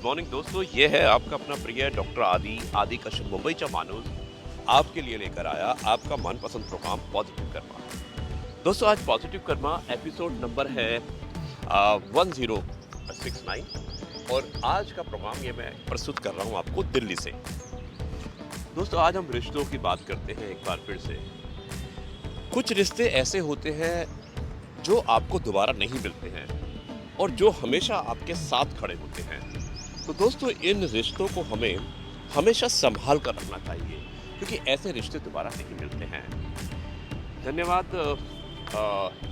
Good morning दोस्तों, ये है आपका अपना प्रिय डॉक्टर आदि कश्यप मुंबईचा माणूस आपके लिए लेकर आया आपका मनपसंद प्रोग्राम पॉजिटिव कर्मा। दोस्तों, आज पॉजिटिव कर्मा एपिसोड नंबर है 1069 और आज का प्रोग्राम ये मैं प्रस्तुत कर रहा हूँ आपको दिल्ली से। दोस्तों, आज हम रिश्तों की बात करते हैं एक बार फिर से। कुछ रिश्ते ऐसे होते हैं जो आपको दोबारा नहीं मिलते हैं और जो हमेशा आपके साथ खड़े होते हैं। तो दोस्तों, इन रिश्तों को हमें हमेशा संभाल कर रखना चाहिए क्योंकि ऐसे रिश्ते दोबारा नहीं मिलते हैं। धन्यवाद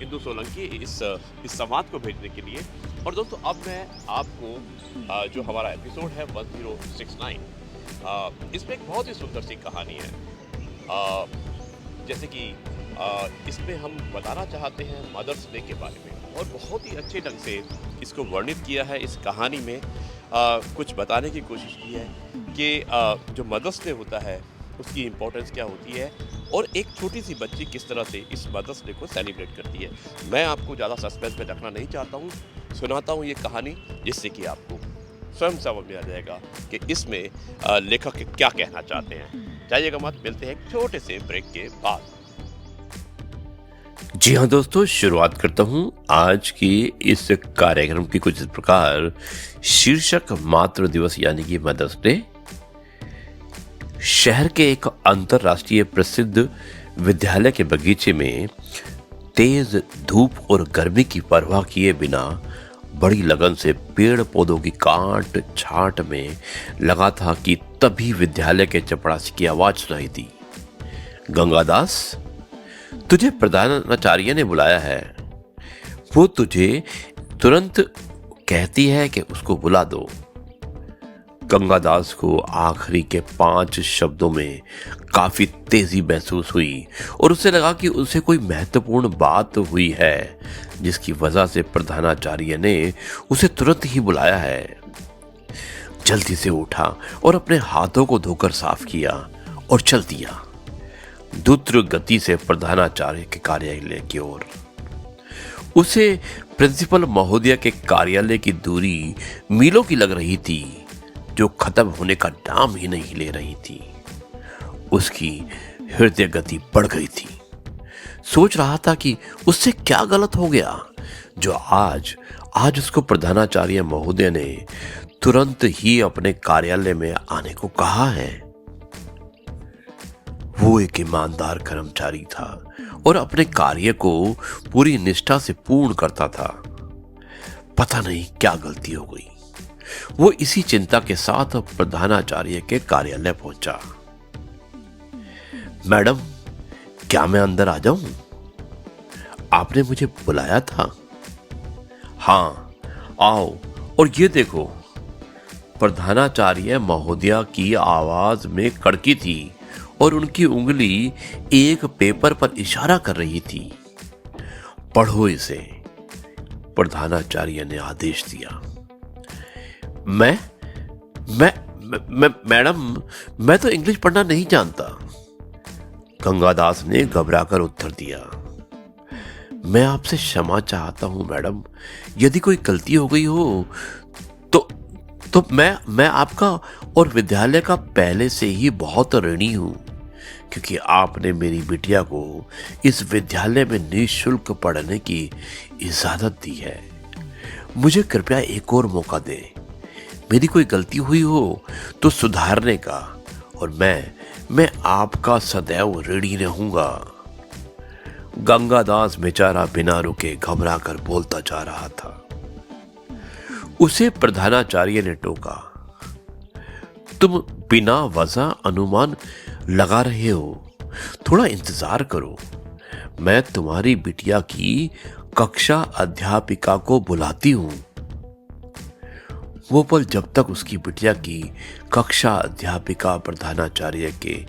इंदु सोलंकी इस संवाद को भेजने के लिए। और दोस्तों, अब मैं आपको जो हमारा एपिसोड है 1069 इसमें एक बहुत ही सुंदर सी कहानी है। जैसे कि इसमें हम बताना चाहते हैं मदर्स डे के बारे में और बहुत ही अच्छे ढंग से इसको वर्णित किया है। इस कहानी में कुछ बताने की कोशिश की है कि जो मदर्स डे होता है उसकी इम्पोर्टेंस क्या होती है और एक छोटी सी बच्ची किस तरह से इस मदर्स डे को सेलिब्रेट करती है। मैं आपको ज़्यादा सस्पेंस में रखना नहीं चाहता हूँ, सुनाता हूँ ये कहानी जिससे कि आपको स्वयं समझ में आ जाएगा कि इसमें लेखक क्या कहना चाहते हैं। जाइएगा मत, मिलते हैं एक छोटे से ब्रेक के बाद। जी हाँ दोस्तों, शुरुआत करता हूँ आज की इस कार्यक्रम की कुछ इस प्रकार। शीर्षक मातृ दिवस यानी कि मदर्स डे। शहर के एक अंतरराष्ट्रीय प्रसिद्ध विद्यालय के बगीचे में तेज धूप और गर्मी की परवाह किए बिना बड़ी लगन से पेड़ पौधों की काट छाट में लगा था कि तभी विद्यालय के चपरासी की आवाज सुनाई दी। गंगादास, तुझे प्रधानाचार्य ने बुलाया है। वो तुझे तुरंत कहती है कि उसको बुला दो। गंगादास को आखिरी के 5 शब्दों में काफी तेजी महसूस हुई और उसे लगा कि उसे कोई महत्वपूर्ण बात हुई है जिसकी वजह से प्रधानाचार्य ने उसे तुरंत ही बुलाया है। जल्दी से उठा और अपने हाथों को धोकर साफ किया और चल दिया द्रुत गति से प्रधानाचार्य के कार्यालय की ओर। उसे प्रिंसिपल महोदय के कार्यालय की दूरी मीलों की लग रही थी जो खत्म होने का नाम ही नहीं ले रही थी। उसकी हृदय गति बढ़ गई थी। सोच रहा था कि उससे क्या गलत हो गया जो आज उसको प्रधानाचार्य महोदय ने तुरंत ही अपने कार्यालय में आने को कहा है। वो एक ईमानदार कर्मचारी था और अपने कार्य को पूरी निष्ठा से पूर्ण करता था। पता नहीं क्या गलती हो गई। वो इसी चिंता के साथ प्रधानाचार्य के कार्यालय पहुंचा। मैडम, क्या मैं अंदर आ जाऊं? आपने मुझे बुलाया था। हाँ, आओ। और ये देखो, प्रधानाचार्य महोदया की आवाज में कड़की थी और उनकी उंगली एक पेपर पर इशारा कर रही थी। पढ़ो इसे, प्रधानाचार्य ने आदेश दिया। मैडम, मैं तो इंग्लिश पढ़ना नहीं जानता। गंगादास ने घबराकर उत्तर दिया। मैं आपसे क्षमा चाहता हूं मैडम, यदि कोई गलती हो गई हो तो मैं आपका और विद्यालय का पहले से ही बहुत ऋणी हूं क्योंकि आपने मेरी बिटिया को इस विद्यालय में निःशुल्क पढ़ने की इजाजत दी है। मुझे कृपया एक और मौका दें। मेरी कोई गलती हुई हो तो सुधारने का, और मैं आपका सदैव ऋणी रहूंगा। गंगादास बेचारा बिना रुके घबरा कर बोलता जा रहा था। उसे प्रधानाचार्य ने टोका। तुम बिना वजह अनुमान लगा रहे हो, थोड़ा इंतजार करो। मैं तुम्हारी बिटिया की कक्षा अध्यापिका को बुलाती हूं। वो पल जब तक उसकी बिटिया की कक्षा अध्यापिका प्रधानाचार्य के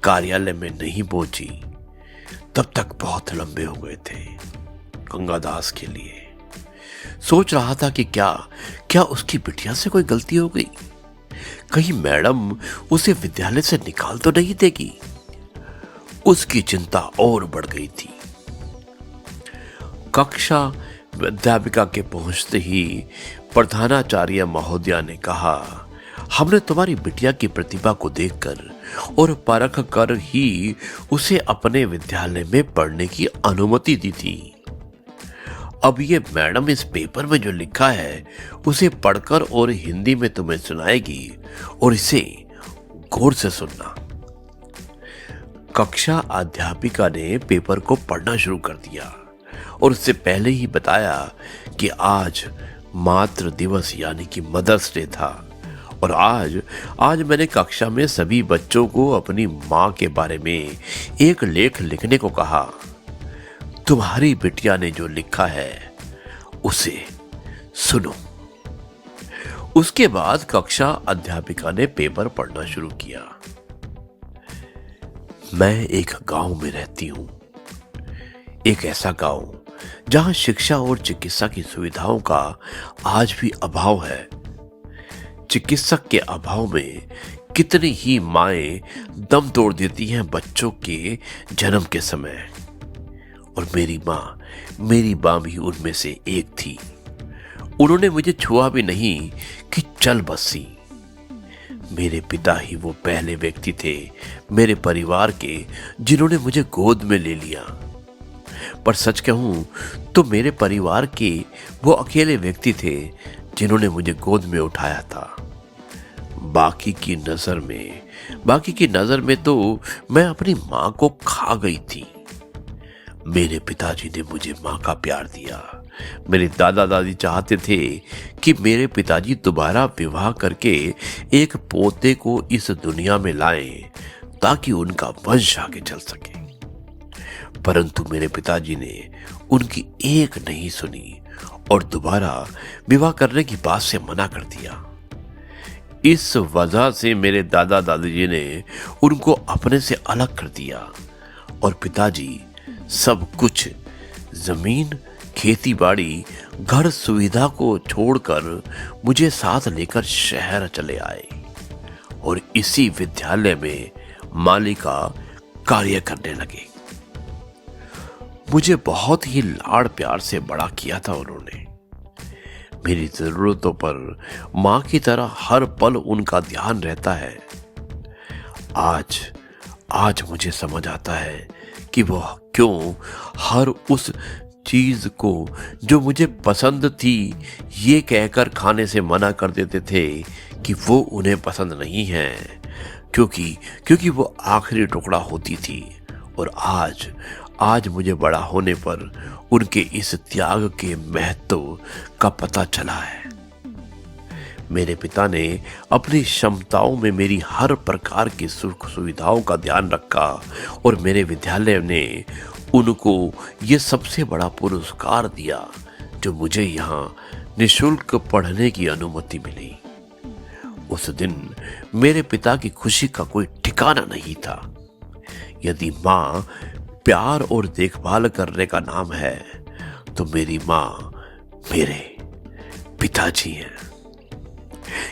कार्यालय में नहीं पहुंची तब तक बहुत लंबे हो गए थे गंगादास के लिए। सोच रहा था कि क्या उसकी बिटिया से कोई गलती हो गई। कहीं मैडम उसे विद्यालय से निकाल तो नहीं देगी। उसकी चिंता और बढ़ गई थी। कक्षा अध्यापिका के पहुंचते ही प्रधानाचार्य महोदया ने कहा, हमने तुम्हारी बिटिया की प्रतिभा को देखकर और परख कर ही उसे अपने विद्यालय में पढ़ने की अनुमति दी थी। अब ये मैडम इस पेपर में जो लिखा है उसे पढ़कर और हिंदी में तुम्हें सुनाएगी और इसे गौर से सुनना। कक्षा अध्यापिका ने पेपर को पढ़ना शुरू कर दिया और उससे पहले ही बताया कि आज मातृ दिवस यानी कि मदर्स डे था और आज मैंने कक्षा में सभी बच्चों को अपनी माँ के बारे में एक लेख लिखने को कहा। तुम्हारी बिटिया ने जो लिखा है उसे सुनो। उसके बाद कक्षा अध्यापिका ने पेपर पढ़ना शुरू किया। मैं एक गांव में रहती हूं, एक ऐसा गांव जहां शिक्षा और चिकित्सा की सुविधाओं का आज भी अभाव है। चिकित्सक के अभाव में कितनी ही माएं दम तोड़ देती हैं बच्चों के जन्म के समय, और मेरी माँ भी उनमें से एक थी। उन्होंने मुझे छुआ भी नहीं कि चल बसी। मेरे पिता ही वो पहले व्यक्ति थे मेरे परिवार के जिन्होंने मुझे गोद में ले लिया। पर सच कहूं तो मेरे परिवार के वो अकेले व्यक्ति थे जिन्होंने मुझे गोद में उठाया था। बाकी की नजर में तो मैं अपनी माँ को खा गई थी। मेरे पिताजी ने मुझे माँ का प्यार दिया। मेरे दादा दादी चाहते थे कि मेरे पिताजी दोबारा विवाह करके एक पोते को इस दुनिया में लाएं ताकि उनका वंश आगे चल सके। परंतु मेरे पिताजी ने उनकी एक नहीं सुनी और दोबारा विवाह करने की बात से मना कर दिया। इस वजह से मेरे दादा दादी ने उनको अपने से अलग कर दिया और पिताजी सब कुछ, जमीन, खेती बाड़ी, घर सुविधा को छोड़कर मुझे साथ लेकर शहर चले आए और इसी विद्यालय में माली का कार्य करने लगे। मुझे बहुत ही लाड़ प्यार से बड़ा किया था उन्होंने। मेरी जरूरतों पर माँ की तरह हर पल उनका ध्यान रहता है। आज मुझे समझ आता है कि वह क्यों हर उस चीज को जो मुझे पसंद थी ये कहकर खाने से मना कर देते थे कि वो उन्हें पसंद नहीं है, क्योंकि वो आखिरी टुकड़ा होती थी। और आज मुझे बड़ा होने पर उनके इस त्याग के महत्व का पता चला है। मेरे पिता ने अपनी क्षमताओं में मेरी हर प्रकार की सुख सुविधाओं का ध्यान रखा और मेरे विद्यालय ने उनको ये सबसे बड़ा पुरस्कार दिया जो मुझे यहाँ निःशुल्क पढ़ने की अनुमति मिली। उस दिन मेरे पिता की खुशी का कोई ठिकाना नहीं था। यदि माँ प्यार और देखभाल करने का नाम है तो मेरी माँ मेरे पिताजी हैं।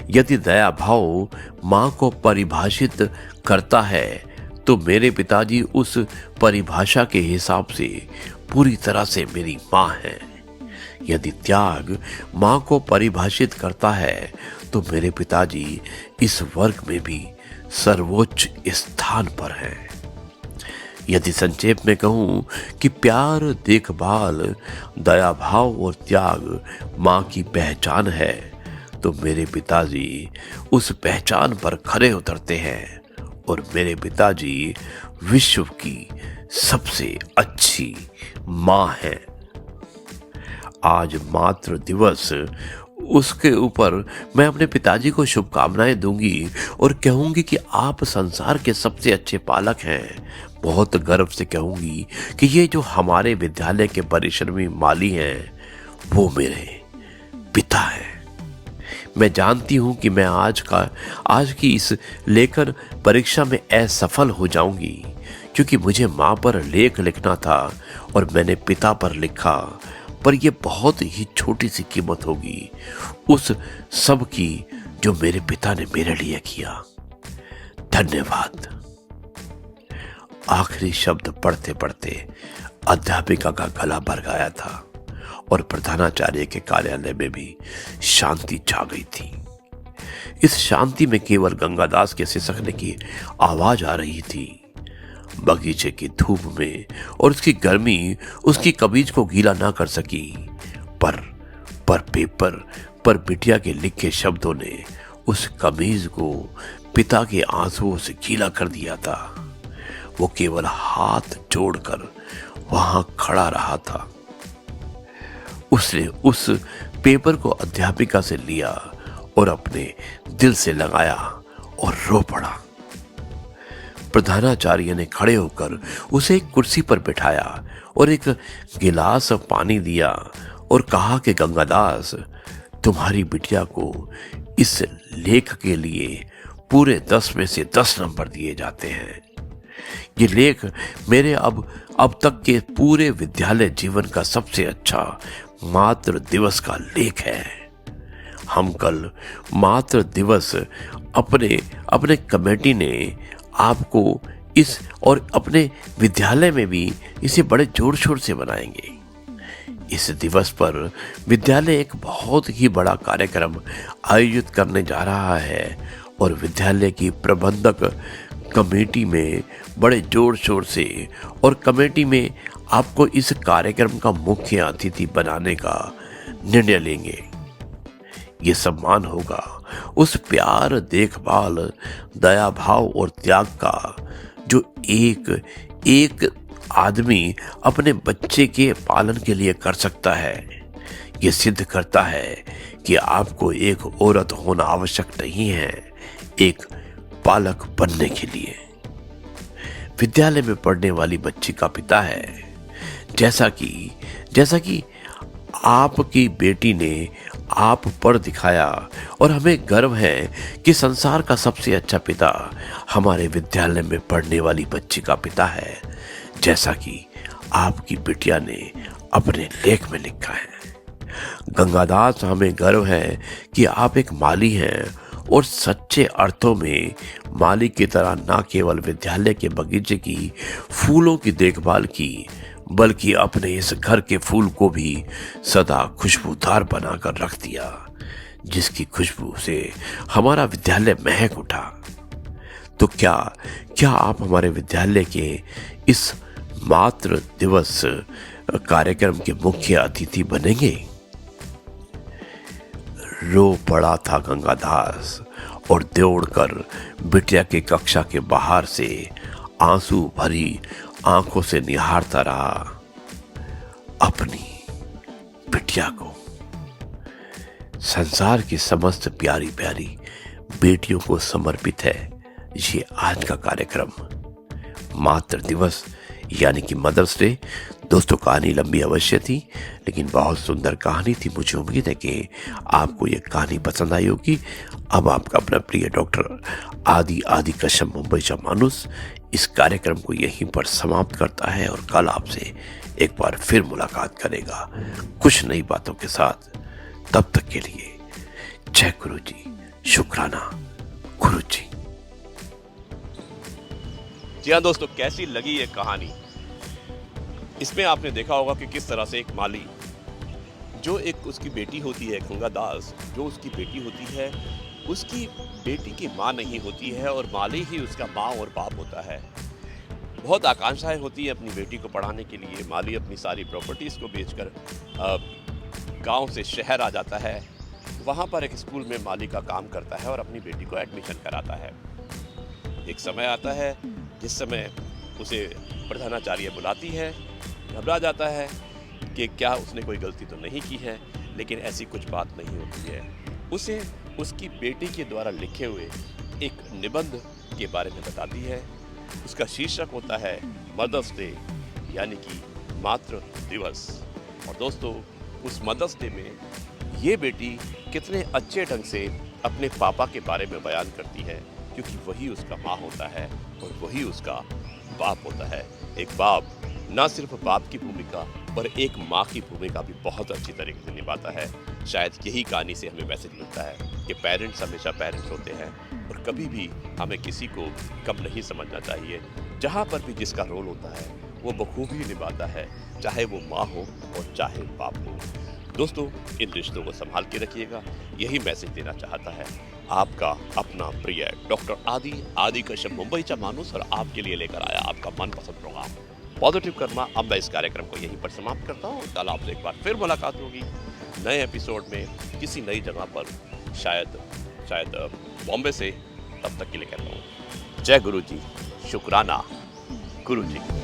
यदि दया भाव माँ को परिभाषित करता है तो मेरे पिताजी उस परिभाषा के हिसाब से पूरी तरह से मेरी माँ है। यदि त्याग माँ को परिभाषित करता है तो मेरे पिताजी इस वर्ग में भी सर्वोच्च स्थान पर हैं। यदि संक्षेप में कहूँ कि प्यार, देखभाल, दया भाव और त्याग माँ की पहचान है तो मेरे पिताजी उस पहचान पर खरे उतरते हैं और मेरे पिताजी विश्व की सबसे अच्छी माँ है। आज मातृ दिवस, उसके ऊपर मैं अपने पिताजी को शुभकामनाएं दूंगी और कहूंगी कि आप संसार के सबसे अच्छे पालक हैं। बहुत गर्व से कहूंगी कि ये जो हमारे विद्यालय के परिश्रमी माली हैं वो मेरे पिता हैं। मैं जानती हूं कि मैं आज की इस लेखन परीक्षा में असफल हो जाऊंगी क्योंकि मुझे माँ पर लेख लिखना था और मैंने पिता पर लिखा, पर यह बहुत ही छोटी सी कीमत होगी उस सब की जो मेरे पिता ने मेरे लिए किया। धन्यवाद। आखिरी शब्द पढ़ते पढ़ते अध्यापिका का गला भर गया था और प्रधानाचार्य के कार्यालय में भी शांति छा गई थी। इस शांति में केवल गंगादास के सिसकने की आवाज आ रही थी। बगीचे की धूप में और उसकी गर्मी उसकी कमीज को गीला ना कर सकी, पर पेपर पर बिटिया के लिखे शब्दों ने उस कमीज को पिता के आंसुओं से गीला कर दिया था। वो केवल हाथ जोड़कर वहां खड़ा रहा था। उसने उस पेपर को अध्यापिका से लिया और अपने दिल से लगाया और रो पड़ा। प्रधानाचार्य ने खड़े होकर उसे एक कुर्सी पर बिठाया और एक गिलास पानी दिया और कहा कि गंगादास, तुम्हारी बिटिया को इस लेख के लिए पूरे 10 में से 10 नंबर दिए जाते हैं। ये लेख मेरे अब तक के पूरे विद्यालय जीवन का सबसे अच्छा मातृ दिवस का लेख है। हम कल मातृ दिवस अपने कमेटी ने आपको इस और अपने विद्यालय में भी इसे बड़े जोर शोर से मनाएंगे। इस दिवस पर विद्यालय एक बहुत ही बड़ा कार्यक्रम आयोजित करने जा रहा है और विद्यालय की प्रबंधक कमेटी में बड़े जोर शोर से और कमेटी में आपको इस कार्यक्रम का मुख्य अतिथि बनाने का निर्णय लेंगे। ये सम्मान होगा उस प्यार, देखभाल, दया भाव और त्याग का जो एक आदमी अपने बच्चे के पालन के लिए कर सकता है। ये सिद्ध करता है कि आपको एक औरत होना आवश्यक नहीं है एक पालक बनने के लिए। विद्यालय में पढ़ने वाली बच्ची का पिता है। जैसा कि आपकी बेटी ने आप पर दिखाया और हमें गर्व है कि संसार का सबसे अच्छा पिता हमारे विद्यालय में पढ़ने वाली बच्ची का पिता है, जैसा कि आपकी बिटिया ने अपने लेख में लिखा है। गंगादास, हमें गर्व है कि आप एक माली हैं और सच्चे अर्थों में माली की तरह न केवल विद्यालय के बगीचे की फूलों की देखभाल की, बल्कि अपने इस घर के फूल को भी सदा खुशबूदार बनाकर रख दिया, जिसकी खुशबू से हमारा विद्यालय महक उठा। तो क्या आप हमारे विद्यालय के इस मातृ दिवस कार्यक्रम के मुख्य अतिथि बनेंगे? रो पड़ा था गंगादास और दौड़कर बिटिया के कक्षा के बाहर से आंसू भरी आंखों से निहारता रहा अपनी बिटिया को। संसार की समस्त प्यारी प्यारी बेटियों को समर्पित है ये आज का कार्यक्रम मातृ दिवस यानी कि मदर्स डे। दोस्तों, कहानी लंबी अवश्य थी, लेकिन बहुत सुंदर कहानी थी। मुझे उम्मीद है कि आपको ये कहानी पसंद आई होगी। अब आपका अपना प्रिय डॉक्टर आदि कश्यप मुंबई का मानुस इस कार्यक्रम को यहीं पर समाप्त करता है और कल आपसे एक बार फिर मुलाकात करेगा कुछ नई बातों के साथ। तब तक के लिए जय गुरु जी, शुक्राना गुरु जी। जी हाँ दोस्तों, कैसी लगी ये कहानी? इसमें आपने देखा होगा कि किस तरह से एक माली जो एक उसकी बेटी होती है, गंगादास जो उसकी बेटी होती है, उसकी बेटी की माँ नहीं होती है और माली ही उसका माँ और बाप होता है। बहुत आकांक्षाएं होती है अपनी बेटी को पढ़ाने के लिए। माली अपनी सारी प्रॉपर्टीज़ को बेचकर गांव से शहर आ जाता है। वहाँ पर एक स्कूल में माली का काम करता है और अपनी बेटी को एडमिशन कराता है। एक समय आता है जिस समय उसे प्रधानाचार्य बुलाती है। घबरा जाता है कि क्या उसने कोई गलती तो नहीं की है, लेकिन ऐसी कुछ बात नहीं होती है। उसे उसकी बेटी के द्वारा लिखे हुए एक निबंध के बारे में बताती है। उसका शीर्षक होता है मदर्स डे यानी कि मातृ दिवस। और दोस्तों, उस मदर्स डे में ये बेटी कितने अच्छे ढंग से अपने पापा के बारे में बयान करती है, क्योंकि वही उसका माँ होता है और वही उसका बाप होता है। एक बाप न सिर्फ बाप की भूमिका पर एक माँ की भूमिका भी बहुत अच्छी तरीके से निभाता है। शायद यही कहानी से हमें मैसेज मिलता है कि पेरेंट्स हमेशा पेरेंट्स होते हैं और कभी भी हमें किसी को कम नहीं समझना चाहिए। जहाँ पर भी जिसका रोल होता है वो बखूबी निभाता है, चाहे वो माँ हो और चाहे बाप हो। दोस्तों, इन रिश्तों को संभाल के रखिएगा, यही मैसेज देना चाहता है आपका अपना प्रिय डॉक्टर आदि कश्यप मुंबईचा माणूस, और आपके लिए लेकर आया आपका मनपसंद प्रोग्राम पॉजिटिव कर्मा। अब मैं इस कार्यक्रम को यहीं पर समाप्त करता हूँ। कल आपसे एक बार फिर मुलाकात होगी नए एपिसोड में, किसी नई जगह पर, शायद बॉम्बे से। तब तक के लिए कहता हूँ जय गुरु जी, शुक्राना गुरु जी।